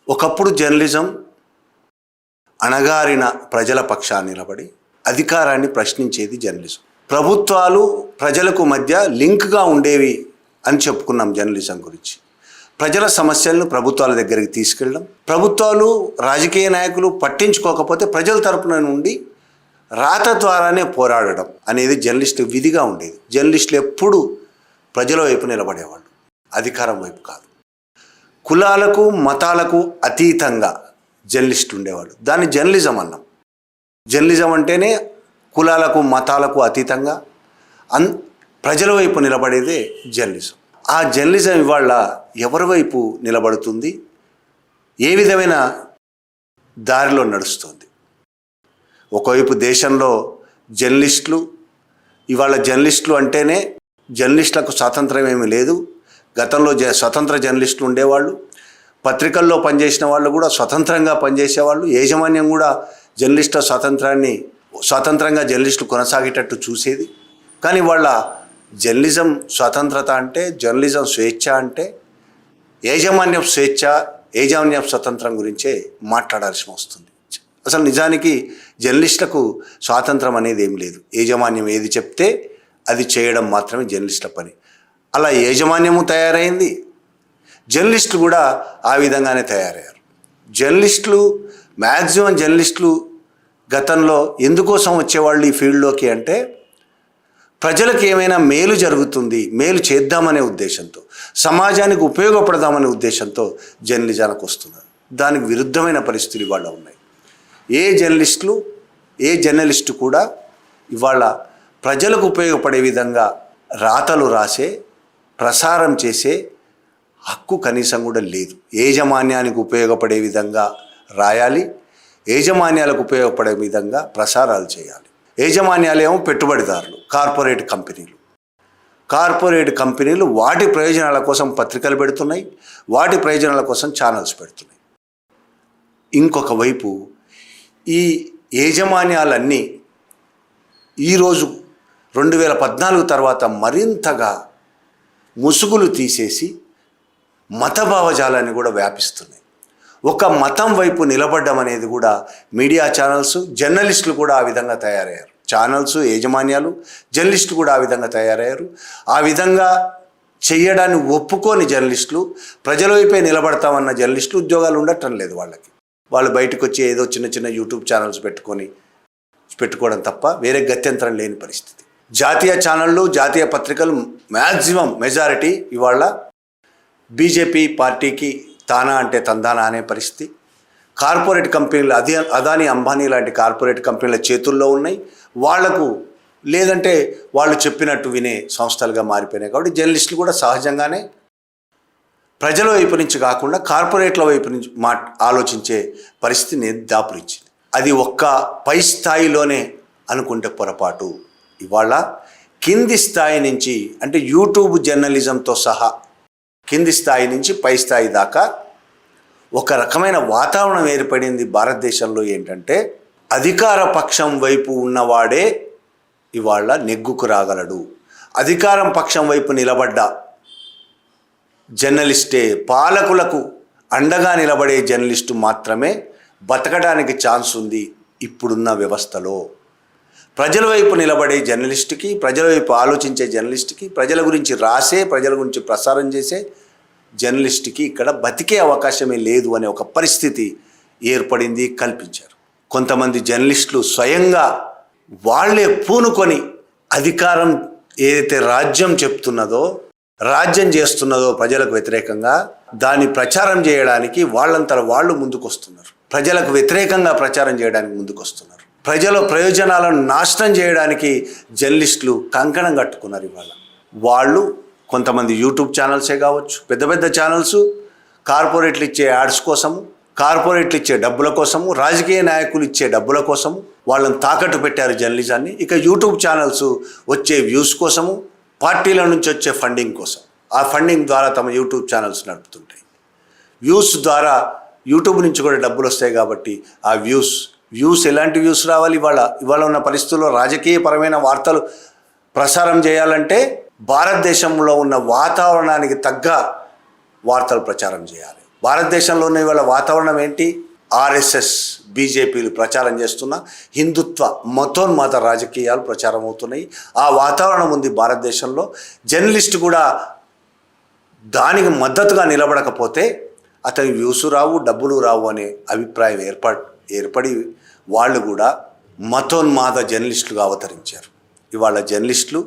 ఒకప్పుడు జర్నలిజం అణగారిన ప్రజల పక్షాన్ని నిలబడి అధికారాన్ని ప్రశ్నించేది జర్నలిజం. ప్రభుత్వాలు ప్రజలకు మధ్య లింక్గా ఉండేవి అని చెప్పుకున్నాం జర్నలిజం గురించి. ప్రజల సమస్యలను ప్రభుత్వాల దగ్గరికి తీసుకెళ్ళడం, ప్రభుత్వాలు రాజకీయ నాయకులు పట్టించుకోకపోతే ప్రజల తరపున నుండి రాత ద్వారానే పోరాడడం అనేది జర్నలిస్టు విధిగా ఉండేది. జర్నలిస్టులు ఎప్పుడూ ప్రజల వైపు నిలబడేవాళ్ళు, అధికారం వైపు కాదు. కులాలకు మతాలకు అతీతంగా జర్నలిస్టు ఉండేవాళ్ళు. దాన్ని జర్నలిజం అన్నాం. జర్నలిజం అంటేనే కులాలకు మతాలకు అతీతంగా ప్రజల వైపు నిలబడేదే జర్నలిజం. ఆ జర్నలిజం ఇవాళ ఎవరి వైపు నిలబడుతుంది, ఏ విధమైన దారిలో నడుస్తుంది? ఒకవైపు దేశంలో జర్నలిస్టులు, ఇవాళ జర్నలిస్టులు అంటేనే జర్నలిస్టులకు స్వాతంత్రం ఏమీ లేదు. గతంలో స్వతంత్ర జర్నలిస్టులు ఉండేవాళ్ళు, పత్రికల్లో పనిచేసిన వాళ్ళు కూడా స్వతంత్రంగా పనిచేసేవాళ్ళు. యాజమాన్యం కూడా జర్నలిస్టుల స్వతంత్రంగా జర్నలిస్టులు కొనసాగేటట్టు చూసేది. కానీ వాళ్ళ జర్నలిజం స్వతంత్రత అంటే, జర్నలిజం స్వేచ్ఛ అంటే యాజమాన్యం స్వేచ్ఛ, యాజమాన్యం స్వతంత్రం గురించే మాట్లాడాల్సి వస్తుంది. అసలు నిజానికి జర్నలిస్టులకు స్వాతంత్రం అనేది ఏం లేదు. యాజమాన్యం ఏది చెప్తే అది చేయడం మాత్రమే జర్నలిస్టుల పని. అలా యాజమాన్యము తయారైంది, జర్నలిస్టులు కూడా ఆ విధంగానే తయారయ్యారు. మ్యాక్సిమం జర్నలిస్టులు గతంలో ఎందుకోసం వచ్చేవాళ్ళు ఈ ఫీల్డ్లోకి అంటే, ప్రజలకు ఏమైనా మేలు జరుగుతుంది, మేలు చేద్దామనే ఉద్దేశంతో, సమాజానికి ఉపయోగపడదామనే ఉద్దేశంతో జర్నలిజానికి వస్తున్నారు. దానికి విరుద్ధమైన పరిస్థితులు ఇవాళ ఉన్నాయి. ఏ జర్నలిస్టు కూడా ఇవాళ ప్రజలకు ఉపయోగపడే విధంగా రాతలు రాసే, ప్రసారం చేసే హక్కు కనీసం కూడా లేదు. యాజమాన్యానికి ఉపయోగపడే విధంగా రాయాలి, యాజమాన్యాలకు ఉపయోగపడే విధంగా ప్రసారాలు చేయాలి. యాజమాన్యాలేమో పెట్టుబడిదారులు, కార్పొరేట్ కంపెనీలు వాటి ప్రయోజనాల కోసం పత్రికలు పెడుతున్నాయి, వాటి ప్రయోజనాల కోసం ఛానల్స్ పెడుతున్నాయి. ఇంకొక వైపు ఈ యాజమాన్యాలన్నీ ఈరోజు 2014 తర్వాత మరింతగా ముసుగులు తీసేసి మత భావజాలాన్ని కూడా వ్యాపిస్తున్నాయి. ఒక మతం వైపు నిలబడ్డం అనేది కూడా మీడియా ఛానల్స్, జర్నలిస్టులు కూడా ఆ విధంగా తయారయ్యారు. ఛానల్స్, యాజమాన్యాలు, జర్నలిస్టులు కూడా ఆ విధంగా తయారయ్యారు. ఆ విధంగా చేయడాన్ని ఒప్పుకోని జర్నలిస్టులు, ప్రజల వైపే నిలబడతామన్న జర్నలిస్టులు ఉద్యోగాలు ఉండటం లేదు వాళ్ళకి. వాళ్ళు బయటకు వచ్చి ఏదో చిన్న యూట్యూబ్ ఛానల్స్ పెట్టుకోవడం తప్ప వేరే గత్యంతరం లేని పరిస్థితి. జాతీయ ఛానళ్ళు, జాతీయ పత్రికలు మ్యాక్సిమం మెజారిటీ ఇవాళ బీజేపీ పార్టీకి తానా అంటే తందానా అనే పరిస్థితి. కార్పొరేట్ కంపెనీలు, అదానీ అంబానీ లాంటి కార్పొరేట్ కంపెనీల చేతుల్లో ఉన్నాయి. వాళ్లకు లేదంటే వాళ్ళు చెప్పినట్టు వినే సంస్థలుగా మారిపోయినాయి. కాబట్టి జర్నలిస్టులు కూడా సహజంగానే ప్రజల వైపు నుంచి కాకుండా కార్పొరేట్ల వైపు నుంచి ఆలోచించే పరిస్థితిని దాపురించింది. అది ఒక్క పై స్థాయిలోనే అనుకుంటే పొరపాటు. ఇవాళ కింది స్థాయి నుంచి, అంటే యూట్యూబ్ జర్నలిజంతో సహా కింది స్థాయి నుంచి పై స్థాయి దాకా ఒక రకమైన వాతావరణం ఏర్పడింది భారతదేశంలో. ఏంటంటే అధికార పక్షం వైపు ఉన్నవాడే ఇవాళ నెగ్గుకు రాగలడు. అధికారం పక్షం వైపు నిలబడ్డ జర్నలిస్టే, పాలకులకు అండగా నిలబడే జర్నలిస్టు మాత్రమే బతకడానికి ఛాన్స్ ఉంది ఇప్పుడున్న వ్యవస్థలో. ప్రజల వైపు నిలబడే జర్నలిస్టుకి, ప్రజల వైపు ఆలోచించే జర్నలిస్టుకి, ప్రజల గురించి రాసే, ప్రజల గురించి ప్రసారం చేసే జర్నలిస్టుకి ఇక్కడ బతికే అవకాశమే లేదు అనే ఒక పరిస్థితి ఏర్పడింది, కల్పించారు. కొంతమంది జర్నలిస్టులు స్వయంగా వాళ్ళే పూనుకొని అధికారం ఏదైతే రాజ్యం చేస్తున్నదో ప్రజలకు వ్యతిరేకంగా దాన్ని ప్రచారం చేయడానికి వాళ్ళంతా వాళ్ళు ముందుకొస్తున్నారు. ప్రజలకు వ్యతిరేకంగా ప్రచారం చేయడానికి ముందుకొస్తున్నారు. ప్రజల ప్రయోజనాలను నాశనం చేయడానికి జర్నలిస్టులు కంకణం కట్టుకున్నారు. ఇవాళ వాళ్ళు కొంతమంది యూట్యూబ్ ఛానల్సే కావచ్చు, పెద్ద పెద్ద ఛానల్స్ కార్పొరేట్లు ఇచ్చే యాడ్స్ కోసము, కార్పొరేట్లు ఇచ్చే డబ్బుల కోసము, రాజకీయ నాయకులు ఇచ్చే డబ్బుల కోసము వాళ్ళని తాకట్టు పెట్టారు జర్నలిజాన్ని. ఇక యూట్యూబ్ ఛానల్స్ వచ్చే వ్యూస్ కోసము, పార్టీల నుంచి వచ్చే ఫండింగ్ కోసం, ఆ ఫండింగ్ ద్వారా తమ యూట్యూబ్ ఛానల్స్ నడుపుతుంటాయి. వ్యూస్ ద్వారా యూట్యూబ్ నుంచి కూడా డబ్బులు వస్తాయి. కాబట్టి ఆ వ్యూస్ ఎలాంటి వ్యూస్ రావాలి? ఇవాళ ఉన్న పరిస్థితుల్లో రాజకీయపరమైన వార్తలు ప్రసారం చేయాలంటే భారతదేశంలో ఉన్న వాతావరణానికి తగ్గ వార్తలు ప్రచారం చేయాలి. భారతదేశంలో ఉన్న ఇవాళ వాతావరణం ఏంటి? ఆర్ఎస్ఎస్ బీజేపీలు ప్రచారం చేస్తున్న హిందుత్వ మతోన్మాద రాజకీయాలు ప్రచారం అవుతున్నాయి. ఆ వాతావరణం ఉంది భారతదేశంలో. జర్నలిస్ట్ కూడా దానికి మద్దతుగా నిలబడకపోతే అతనికి వ్యూస్ రావు, డబ్బులు రావు అనే అభిప్రాయం ఏర్పడి వాళ్ళు కూడా మతోన్మాద జర్నలిస్టులుగా అవతరించారు. ఇవాళ జర్నలిస్టులు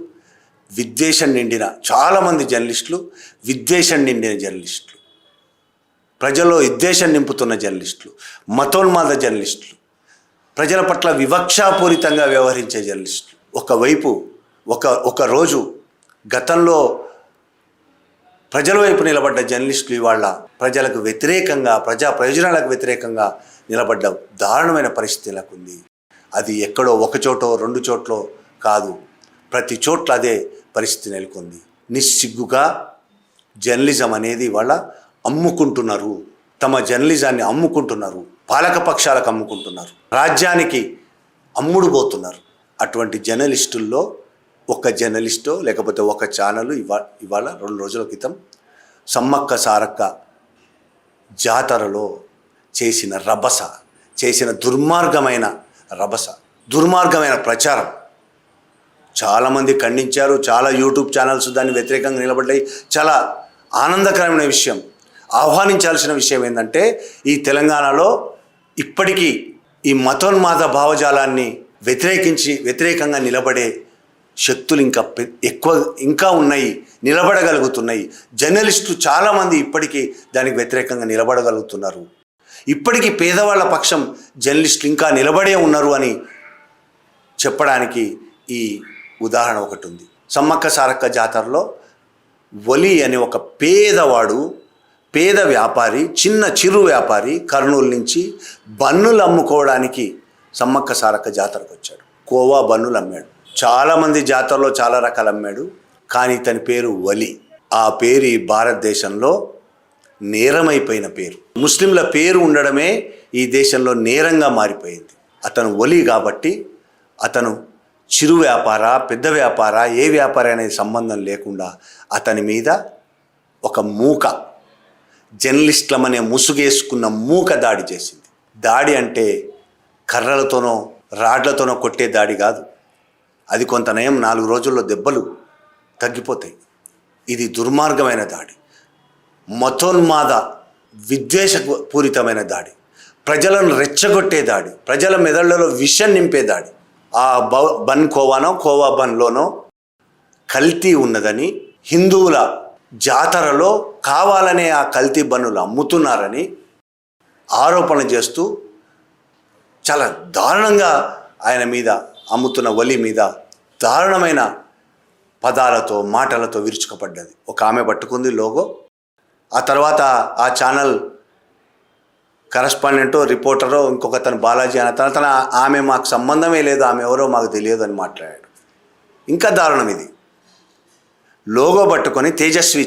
విద్వేషం నిండిన, చాలామంది జర్నలిస్టులు విద్వేషం నిండిన జర్నలిస్టులు, ప్రజల్లో విద్వేషం నింపుతున్న జర్నలిస్టులు, మతోన్మాద జర్నలిస్టులు, ప్రజల పట్ల వివక్షాపూరితంగా వ్యవహరించే జర్నలిస్టులు. ఒకవైపు ఒక రోజు గతంలో ప్రజల వైపు నిలబడ్డ జర్నలిస్టులు ఇవాళ ప్రజలకు వ్యతిరేకంగా, ప్రజా ప్రయోజనాలకు వ్యతిరేకంగా నిలబడ్డ దారుణమైన పరిస్థితి నెలకొంది ఉంది. అది ఎక్కడో ఒక చోటో రెండు చోట్ల కాదు, ప్రతి చోట్ల అదే పరిస్థితి నెలకొంది. నిస్సిగ్గుగా జర్నలిజం అనేది ఇవాళ అమ్ముకుంటున్నారు, తమ జర్నలిజాన్ని అమ్ముకుంటున్నారు, పాలక పక్షాలకు అమ్ముకుంటున్నారు, రాజ్యానికి అమ్ముడు పోతున్నారు. అటువంటి జర్నలిస్టుల్లో ఒక జర్నలిస్టో లేకపోతే ఒక ఛానల్ ఇవాళ 2 రోజుల క్రితం సమ్మక్క సారక్క జాతరలో చేసిన రభస, చేసిన దుర్మార్గమైన ప్రచారం చాలామంది ఖండించారు. చాలా యూట్యూబ్ ఛానల్స్ దాన్ని వ్యతిరేకంగా నిలబడ్డాయి. చాలా ఆనందకరమైన విషయం, ఆహ్వానించాల్సిన విషయం ఏంటంటే ఈ తెలంగాణలో ఇప్పటికీ ఈ మతోన్మాద భావజాలాన్ని వ్యతిరేకంగా నిలబడే శక్తులు ఇంకా ఉన్నాయి, నిలబడగలుగుతున్నాయి. జర్నలిస్టులు చాలామంది ఇప్పటికీ దానికి వ్యతిరేకంగా నిలబడగలుగుతున్నారు. ఇప్పటికీ పేదవాళ్ళ పక్షం జర్నలిస్టులు ఇంకా నిలబడే ఉన్నారు అని చెప్పడానికి ఈ ఉదాహరణ ఒకటి ఉంది. సమ్మక్క సారక్క జాతరలో వలి అనే ఒక పేద వ్యాపారి, చిరు వ్యాపారి కర్నూలు నుంచి బన్నులు అమ్ముకోవడానికి సమ్మక్క సారక్క జాతరకు వచ్చాడు. కోవా బన్నులు అమ్మాడు. చాలామంది జాతరలో చాలా రకాలు అమ్మాడు. కానీ తన పేరు వలి. ఆ పేరు ఈ భారతదేశంలో నేరమైపోయిన పేరు. ముస్లింల పేరు ఉండడమే ఈ దేశంలో నేరంగా మారిపోయింది. అతను వలి కాబట్టి అతను చిరు వ్యాపార, పెద్ద వ్యాపార, ఏ వ్యాపారి అనే సంబంధం లేకుండా అతని మీద ఒక మూక, జర్నలిస్టులమనే ముసుగేసుకున్న మూక దాడి చేసింది. దాడి అంటే కర్రలతోనో రాడ్లతోనో కొట్టే దాడి కాదు. అది కొంత నయం, 4 రోజుల్లో దెబ్బలు తగ్గిపోతాయి. ఇది దుర్మార్గమైన దాడి, మతోన్మాద విద్వేషపూరితమైన దాడి, ప్రజలను రెచ్చగొట్టే దాడి, ప్రజల మెదళ్లలో విషం నింపే దాడి. ఆ కోవా బన్లోనో కల్తీ ఉన్నదని, హిందువుల జాతరలో కావాలనే ఆ కల్తీ బన్నులు అమ్ముతున్నారని ఆరోపణ చేస్తూ చాలా దారుణంగా ఆయన మీద, అమ్ముతున్న వలి మీద దారుణమైన పదాలతో మాటలతో విరుచుకుపడ్డది. ఒక ఆమె పట్టుకుంది లోగో. ఆ తర్వాత ఆ ఛానల్ కరస్పాండెంటో రిపోర్టరో ఇంకొకతను బాలాజీ అనే తన ఆమె మాకు సంబంధమే లేదు, ఆమె ఎవరో మాకు తెలియదు అని మాట్లాడాడు. ఇంకా దారుణం ఇది. లోగో పట్టుకొని తేజస్వి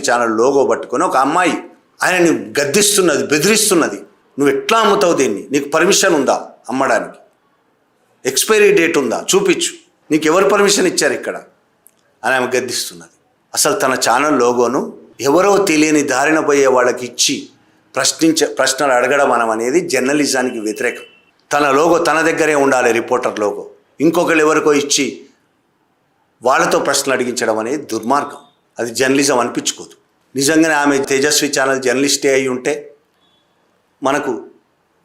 ఛానల్ లోగో పట్టుకొని ఒక అమ్మాయి ఆయనని గద్దిస్తున్నది, బెదిరిస్తున్నది. నువ్వు ఎట్లా అమ్ముతావు దీన్ని? నీకు పర్మిషన్ ఉందా అమ్మడానికి? ఎక్స్పైరీ డేట్ ఉందా? చూపించు. నీకు ఎవరు పర్మిషన్ ఇచ్చారు ఇక్కడ అని ఆమె గద్దిస్తున్నది. అసలు తన ఛానల్ లోగోను ఎవరో తెలియని దారిన పోయే వాళ్ళకి ఇచ్చి ప్రశ్నలు అడగడం అనేది జర్నలిజానికి వ్యతిరేకం. తన లోగో తన దగ్గరే ఉండాలి, రిపోర్టర్ లోగో. ఇంకొకరు ఎవరికో ఇచ్చి వాళ్ళతో ప్రశ్నలు అడిగించడం అనేది దుర్మార్గం. అది జర్నలిజం అనిపించుకోదు. నిజంగానే ఆమె తేజస్వి ఛానల్ జర్నలిస్టే అయి ఉంటే మనకు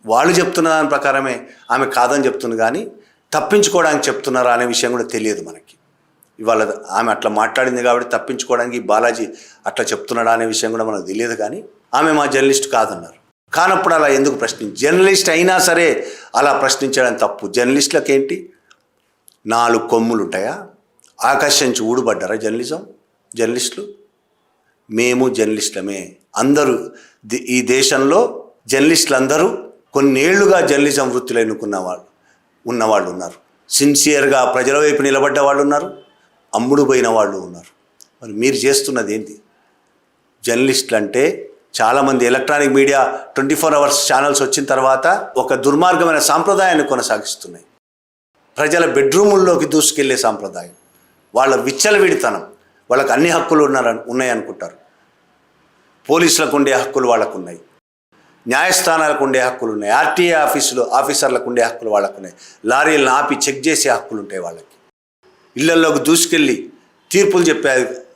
వాళ్ళు చెప్తున్న దాని ప్రకారమే ఆమె కాదని చెప్తుంది, కానీ తప్పించుకోవడానికి చెప్తున్నారా అనే విషయం కూడా తెలియదు మనకి. ఇవాళ ఆమె అట్లా మాట్లాడింది కాబట్టి తప్పించుకోవడానికి బాలాజీ అట్లా చెప్తున్నాడా అనే విషయం కూడా మనకు తెలియదు. కానీ ఆమె మా జర్నలిస్ట్ కాదన్నారు. కానప్పుడు అలా ఎందుకు జర్నలిస్ట్ అయినా సరే అలా ప్రశ్నించడం తప్పు. జర్నలిస్టులకు ఏంటి 4 కొమ్ములు ఉంటాయా? ఆకాశం నుంచి ఊడిపడ్డారా జర్నలిస్టులు? మేము జర్నలిస్టులమే. అందరూ ఈ దేశంలో జర్నలిస్టులు అందరూ కొన్నేళ్లుగా జర్నలిజం వృత్తిలో ఉన్నవాళ్ళు ఉన్నారు. సిన్సియర్గా ప్రజల వైపు నిలబడ్డ వాళ్ళు ఉన్నారు, అమ్ముడు పోయిన వాళ్ళు ఉన్నారు. మరి మీరు చేస్తున్నది ఏంటి? జర్నలిస్టులు అంటే చాలామంది ఎలక్ట్రానిక్ మీడియా 24 అవర్స్ ఛానల్స్ వచ్చిన తర్వాత ఒక దుర్మార్గమైన సాంప్రదాయాన్ని కొనసాగిస్తున్నాయి. ప్రజల బెడ్రూముల్లోకి దూసుకెళ్లే సాంప్రదాయం, వాళ్ళ విచ్చలవిడితనం, వాళ్ళకి అన్ని హక్కులు ఉన్నాయనుకుంటారు. పోలీసులకు ఉండే హక్కులు వాళ్ళకు ఉన్నాయి, న్యాయస్థానాలకు ఉండే హక్కులు ఉన్నాయి, ఆర్టీఏ ఆఫీసర్లకు ఉండే హక్కులు వాళ్ళకు ఉన్నాయి, లారీలను ఆపి చెక్ చేసే హక్కులు ఉంటాయి వాళ్ళకి, ఇళ్లలోకి దూసుకెళ్ళి తీర్పులు చెప్పే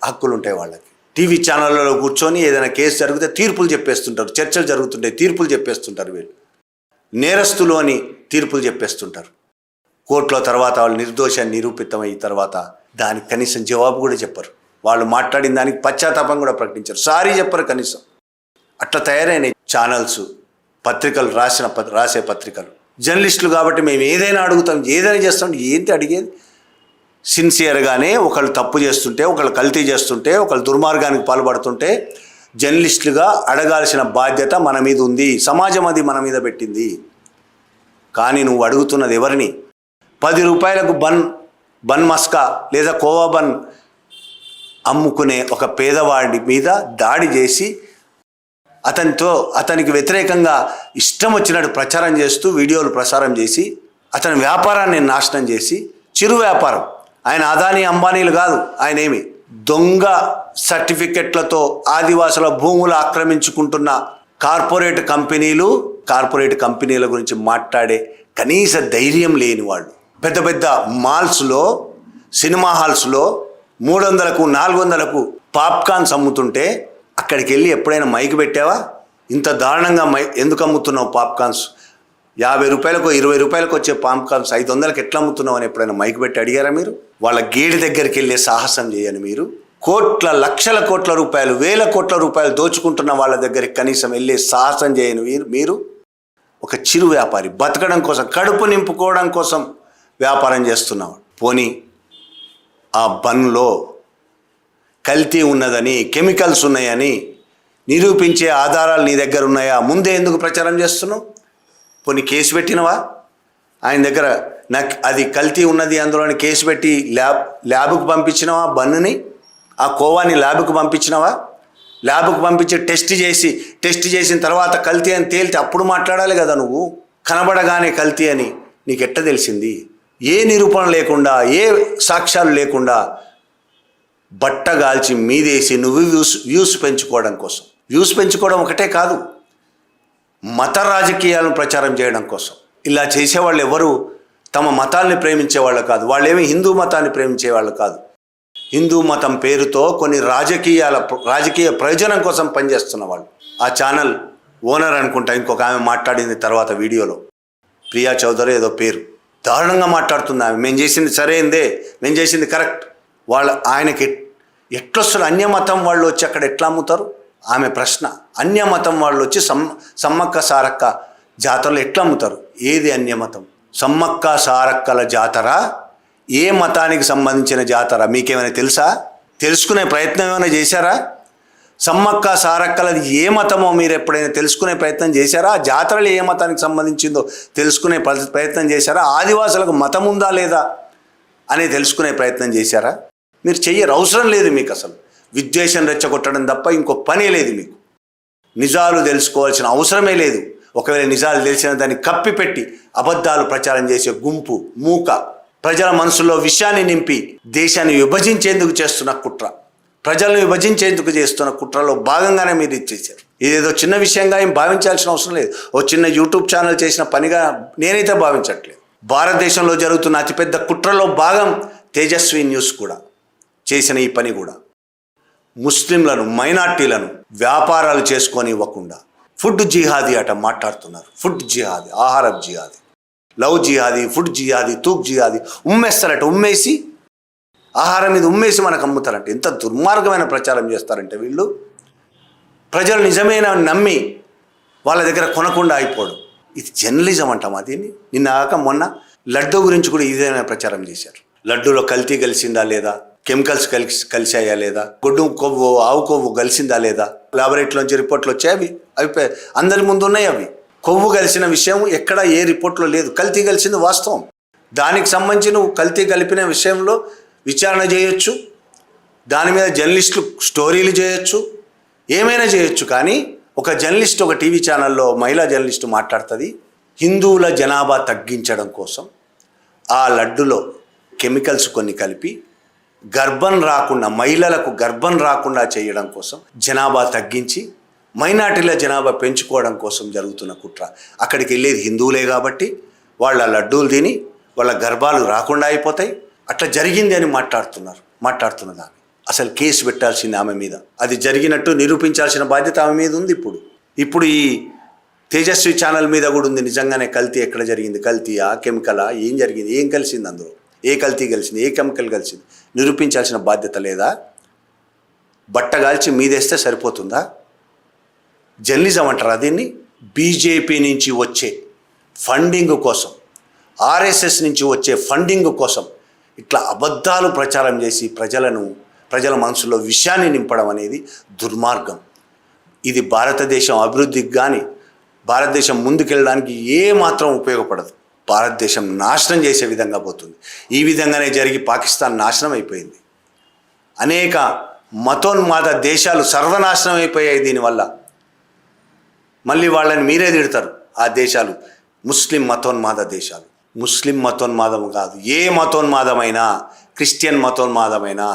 హక్కులు ఉంటాయి వాళ్ళకి, టీవీ ఛానళ్ళలో కూర్చొని ఏదైనా కేసు జరిగితే తీర్పులు చెప్పేస్తుంటారు, చర్చలు జరుగుతుంటాయి, తీర్పులు చెప్పేస్తుంటారు, వీళ్ళు నేరస్తులు అని తీర్పులు చెప్పేస్తుంటారు. కోర్టులో తర్వాత వాళ్ళు నిర్దోషాన్ని నిరూపితమైన తర్వాత దానికి కనీసం జవాబు కూడా చెప్పరు, వాళ్ళు మాట్లాడిన దానికి పశ్చాత్తాపం కూడా ప్రకటించరు, సారీ చెప్పరు కనీసం. అట్లా తయారైన ఛానల్స్, పత్రికలు, రాసే పత్రికలు, జర్నలిస్టులు కాబట్టి మేము ఏదైనా అడుగుతాం, ఏదైనా చేస్తాం. ఏంటి అడిగేది? సిన్సియర్గానే ఒకళ్ళు తప్పు చేస్తుంటే, ఒకళ్ళు కల్తీ చేస్తుంటే, ఒకళ్ళు దుర్మార్గానికి పాల్పడుతుంటే జర్నలిస్టులుగా అడగాల్సిన బాధ్యత మన మీద ఉంది, సమాజం అది మన మీద పెట్టింది. కానీ నువ్వు అడుగుతున్నది ఎవరిని? 10 రూపాయలకు బన్ మస్కా లేదా కోవా బన్ అమ్ముకునే ఒక పేదవాడి మీద దాడి చేసి అతనికి వ్యతిరేకంగా ఇష్టం వచ్చినట్టు ప్రచారం చేస్తూ వీడియోలు ప్రసారం చేసి అతని వ్యాపారాన్ని నాశనం చేసి, చిరు వ్యాపారం, ఆయన అదానీ అంబానీలు కాదు, ఆయన ఏమి దొంగ సర్టిఫికెట్లతో ఆదివాసుల భూములు ఆక్రమించుకుంటున్న కార్పొరేట్ కంపెనీల గురించి మాట్లాడే కనీస ధైర్యం లేని వాళ్ళు. పెద్ద పెద్ద మాల్స్లో, సినిమా హాల్స్లో 300కు 400కు పాప్కార్న్స్ అమ్ముతుంటే అక్కడికి వెళ్ళి ఎప్పుడైనా మైక్ పెట్టావా? ఇంత దారుణంగా ఎందుకు అమ్ముతున్నావు పాప్కార్న్స్? 50 రూపాయలకు 20 రూపాయలకు వచ్చే పాప్కార్న్స్ 500కి ఎట్లా అమ్ముతున్నావు అని ఎప్పుడైనా మైక్ పెట్టి అడిగారా మీరు? వాళ్ళ గేడి దగ్గరికి వెళ్ళే సాహసం చేయని మీరు, లక్షల కోట్ల రూపాయలు, వేల కోట్ల రూపాయలు దోచుకుంటున్న వాళ్ళ దగ్గరికి కనీసం వెళ్ళే సాహసం చేయని మీరు ఒక చిరు వ్యాపారి, బతకడం కోసం, కడుపు నింపుకోవడం కోసం వ్యాపారం చేస్తున్నావు. పోనీ ఆ బన్లో కల్తీ ఉన్నదని, కెమికల్స్ ఉన్నాయని నిరూపించే ఆధారాలు నీ దగ్గర ఉన్నాయా? ముందే ఎందుకు ప్రచారం చేస్తున్నావు? పోనీ కేసు పెట్టినవా? ఆయన దగ్గర నాకు అది కల్తీ ఉన్నది అందులోని కేసు పెట్టి ల్యాబ్కు పంపించినవా? బన్నుని, ఆ కోవాని ల్యాబ్కు పంపించినవా? ల్యాబ్కు పంపించి టెస్ట్ చేసిన తర్వాత కల్తీ అని తేలితే అప్పుడు మాట్లాడాలి కదా. నువ్వు కనబడగానే కల్తీ అని నీకు ఎట్ట తెలిసింది? ఏ నిరూపణ లేకుండా, ఏ సాక్ష్యాలు లేకుండా బట్టగాల్చి మీదేసి నువ్వు వ్యూస్ పెంచుకోవడం కోసం, వ్యూస్ పెంచుకోవడం ఒకటే కాదు, మత రాజకీయాలను ప్రచారం చేయడం కోసం ఇలా చేసేవాళ్ళు ఎవరు తమ మతాల్ని ప్రేమించేవాళ్ళు కాదు, వాళ్ళేమీ హిందూ మతాన్ని ప్రేమించేవాళ్ళు కాదు. హిందూ మతం పేరుతో కొన్ని రాజకీయ ప్రయోజనం కోసం పనిచేస్తున్న వాళ్ళు. ఆ ఛానల్ ఓనర్ అనుకుంటా, ఇంకొక ఆమె మాట్లాడింది తర్వాత వీడియోలో, ప్రియా చౌదరి ఏదో పేరు, దారుణంగా మాట్లాడుతుంది ఆమె. మేము చేసింది సరైందే, మేము చేసింది కరెక్ట్. ఆయనకి ఎట్లొస్తారు? అన్యమతం వాళ్ళు వచ్చి అక్కడ ఎట్లా అమ్ముతారు? ఆమె ప్రశ్న. అన్యమతం వాళ్ళు వచ్చి సమ్మక్క సారక్క జాతరలో ఎట్లా అమ్ముతారు? ఏది అన్యమతం? సమ్మక్క సారక్కల జాతర ఏ మతానికి సంబంధించిన జాతర మీకేమైనా తెలుసా? తెలుసుకునే ప్రయత్నం ఏమైనా చేశారా? సమ్మక్క సారక్కలది ఏ మతమో మీరు ఎప్పుడైనా తెలుసుకునే ప్రయత్నం చేశారా? ఆ జాతరలు ఏ మతానికి సంబంధించిందో తెలుసుకునే ప్రయత్నం చేశారా? ఆదివాసులకు మతం ఉందా లేదా అని తెలుసుకునే ప్రయత్నం చేశారా? మీరు చెయ్యరు, అవసరం లేదు మీకు. అసలు విద్వేషం రెచ్చగొట్టడం తప్ప ఇంకో పనే లేదు మీకు. నిజాలు తెలుసుకోవాల్సిన అవసరమే లేదు. ఒకవేళ నిజాలు తెలిసిన దాన్ని కప్పిపెట్టి అబద్ధాలు ప్రచారం చేసే గుంపు, మూక, ప్రజల మనసులో విషయాన్ని నింపి దేశాన్ని విభజించేందుకు చేస్తున్న కుట్ర, ప్రజలను విభజించేందుకు చేస్తున్న కుట్రలో భాగంగానే మీరు ఇచ్చేసారు. ఇదేదో చిన్న విషయంగా ఏం భావించాల్సిన అవసరం లేదు. ఓ చిన్న యూట్యూబ్ ఛానల్ చేసిన పనిగా నేనైతే భావించట్లేదు. భారతదేశంలో జరుగుతున్న అతిపెద్ద కుట్రలో భాగం తేజస్వి న్యూస్ కూడా చేసిన ఈ పని కూడా. ముస్లింలను, మైనార్టీలను వ్యాపారాలు చేసుకొని ఇవ్వకుండా ఫుడ్ జిహాదీ అట మాట్లాడుతున్నారు. ఫుడ్ జిహాదీ, ఆహారం జిహాదీ, లవ్ జిహాదీ, ఫుడ్ జిహాదీ, తూక్ జిహాదీ ఉమ్మేస్తారట. ఉమ్మేసి ఆహారం మీద ఉమ్మేసి మనకు అమ్ముతారంటే ఎంత దుర్మార్గమైన ప్రచారం చేస్తారంటే వీళ్ళు. ప్రజలు నిజమైన నమ్మి వాళ్ళ దగ్గర కొనకుండా అయిపోవడం, ఇది జర్నలిజం అంటామా దీన్ని? నిన్న మొన్న లడ్డు గురించి కూడా ఇదేమైనా ప్రచారం చేశారు. లడ్డూలో కల్తీ కలిసిందా లేదా, కెమికల్స్ కలిసాయా లేదా, గొడ్డు కొవ్వు, ఆవు కొవ్వు కలిసిందా లేదా, లాబొరేటరీలోంచి రిపోర్ట్లు వచ్చాయి. అవి అందరి ముందు ఉన్నాయి. అవి కొవ్వు కలిసిన విషయం ఎక్కడ ఏ రిపోర్ట్లో లేదు. కల్తీ కలిసింది వాస్తవం. దానికి సంబంధించి నువ్వు కల్తీ కలిపిన విషయంలో విచారణ చేయొచ్చు, దాని మీద జర్నలిస్టులు స్టోరీలు చేయొచ్చు, ఏమైనా చేయొచ్చు. కానీ ఒక జర్నలిస్ట్, ఒక టీవీ ఛానల్లో మహిళా జర్నలిస్టు మాట్లాడుతుంది, హిందువుల జనాభా తగ్గించడం కోసం ఆ లడ్డులో కెమికల్స్ కొన్ని కలిపి గర్భం రాకుండా, మహిళలకు గర్భం రాకుండా చేయడం కోసం జనాభా తగ్గించి మైనార్టీల జనాభా పెంచుకోవడం కోసం జరుగుతున్న కుట్ర. అక్కడికి వెళ్ళేది హిందువులే కాబట్టి వాళ్ళ లడ్డూలు తిని వాళ్ళ గర్భాలు రాకుండా అయిపోతాయి. అట్లా జరిగింది అని మాట్లాడుతున్నది ఆమె. అసలు కేసు పెట్టాల్సింది ఆమె మీద. అది జరిగినట్టు నిరూపించాల్సిన బాధ్యత ఆమె మీద ఉంది. ఇప్పుడు ఈ తేజస్వి ఛానల్ మీద కూడా ఉంది. నిజంగానే కల్తీ ఎక్కడ జరిగింది, కల్తీయా కెమికలా, ఏం జరిగింది, ఏం కలిసింది అందులో, ఏ కల్తీ కలిసింది, ఏ కెమికల్ కలిసింది, నిరూపించాల్సిన బాధ్యత లేదా? బట్టగాల్చి మీదేస్తే సరిపోతుందా? జర్నలిజం అంటారా దీన్ని? బీజేపీ నుంచి వచ్చే ఫండింగ్ కోసం, ఆర్ఎస్ఎస్ నుంచి వచ్చే ఫండింగ్ కోసం ఇట్లా అబద్ధాలు ప్రచారం చేసి ప్రజల మనసులో విషయాన్ని నింపడం అనేది దుర్మార్గం. ఇది భారతదేశం అభివృద్ధికి కానీ భారతదేశం ముందుకెళ్ళడానికి ఏమాత్రం ఉపయోగపడదు. భారతదేశం నాశనం చేసే విధంగా పోతుంది. ఈ విధంగానే జరిగి పాకిస్తాన్ నాశనం అయిపోయింది. అనేక మతోన్మాద దేశాలు సర్వనాశనం అయిపోయాయి దీనివల్ల. మళ్ళీ వాళ్ళని మీరే తిడతారు. ఆ దేశాలు ముస్లిం మతోన్మాద దేశాలు. ముస్లిం మతోన్మాదం కాదు, ఏ మతోన్మాదమైనా, క్రిస్టియన్ మతోన్మాదమైనా,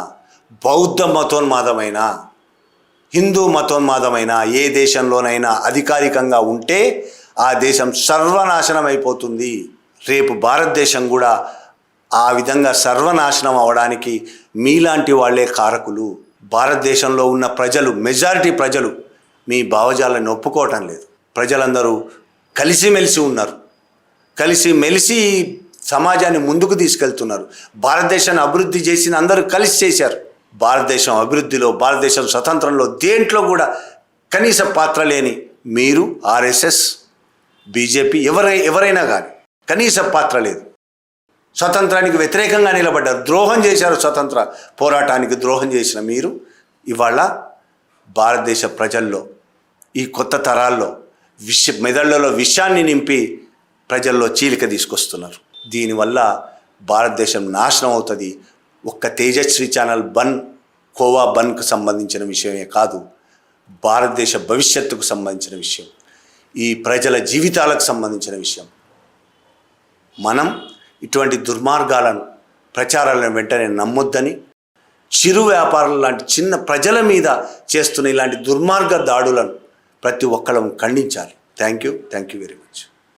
బౌద్ధ మతోన్మాదమైనా, హిందూ మతోన్మాదమైనా ఏ దేశంలోనైనా అధికారికంగా ఉంటే ఆ దేశం సర్వనాశనం అయిపోతుంది. రేపు భారతదేశం కూడా ఆ విధంగా సర్వనాశనం అవడానికి మీలాంటి వాళ్ళే కారకులు. భారతదేశంలో ఉన్న ప్రజలు, మెజారిటీ ప్రజలు మీ భావజాలను ఒప్పుకోవటం లేదు. ప్రజలందరూ కలిసిమెలిసి ఉన్నారు. కలిసిమెలిసి సమాజాన్ని ముందుకు తీసుకెళ్తున్నారు. భారతదేశాన్ని అభివృద్ధి చేసిన అందరూ కలిసి చేశారు. భారతదేశం అభివృద్ధిలో, భారతదేశం స్వతంత్రంలో దేంట్లో కూడా కనీస పాత్ర లేని మీరు, ఆర్ఎస్ఎస్, బీజేపీ, ఎవరైనా కానీ కనీస పాత్ర లేదు. స్వతంత్రానికి వ్యతిరేకంగా నిలబడ్డారు, ద్రోహం చేశారు. స్వతంత్ర పోరాటానికి ద్రోహం చేసిన మీరు ఇవాళ భారతదేశ ప్రజల్లో, ఈ కొత్త తరాల్లో మెదళ్లలో విషాన్ని నింపి ప్రజల్లో చీలిక తీసుకొస్తున్నారు. దీనివల్ల భారతదేశం నాశనం అవుతుంది. ఒక్క తేజస్వి ఛానల్ కోవా బంద్కు సంబంధించిన విషయమే కాదు, భారతదేశ భవిష్యత్తుకు సంబంధించిన విషయం, ఈ ప్రజల జీవితాలకు సంబంధించిన విషయం. మనం ఇటువంటి దుర్మార్గాలను, ప్రచారాలను వెంటనే నమ్మొద్దని, చిరు వ్యాపారులు లాంటి చిన్న ప్రజల మీద చేస్తున్న ఇలాంటి దుర్మార్గ దాడులను ప్రతి ఒక్కళ్ళం ఖండించాలి. Thank you very much.